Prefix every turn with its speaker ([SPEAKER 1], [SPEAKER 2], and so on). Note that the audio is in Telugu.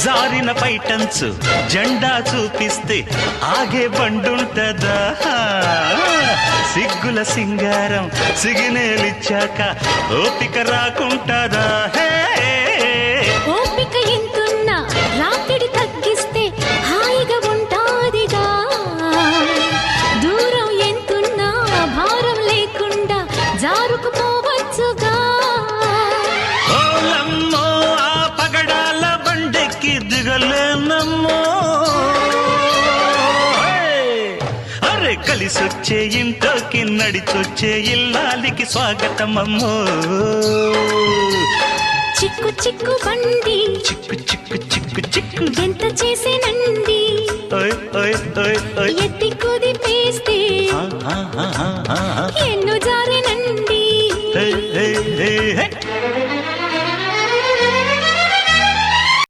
[SPEAKER 1] జారిన పైటంచు జెండా చూపిస్తే ఆగే బండుంటదా సిగ్గుల సింగారం సిగినేలిచ్చాక ఓపిక రాకుంటదా
[SPEAKER 2] ఓపిక ఎంతున్నా రాత్రి తగ్గిస్తే హాయిగా ఉంటాదిగా దూరం ఎంతున్నా భారం లేకుండా జారుకుపోవచ్చుగా
[SPEAKER 1] ఓలమ్మో ఆ పగడాల బండెక్కి దిగలేనమ్మో అరే కలిసొచ్చే ఇంట్లోకి నడిచొచ్చే ఇల్లాలికి స్వాగతమమ్మో
[SPEAKER 2] చిక్కు చిక్కు బండి
[SPEAKER 1] చిక్కు చిక్కు చిక్కు చిక్కు
[SPEAKER 2] ఎంత చేసిన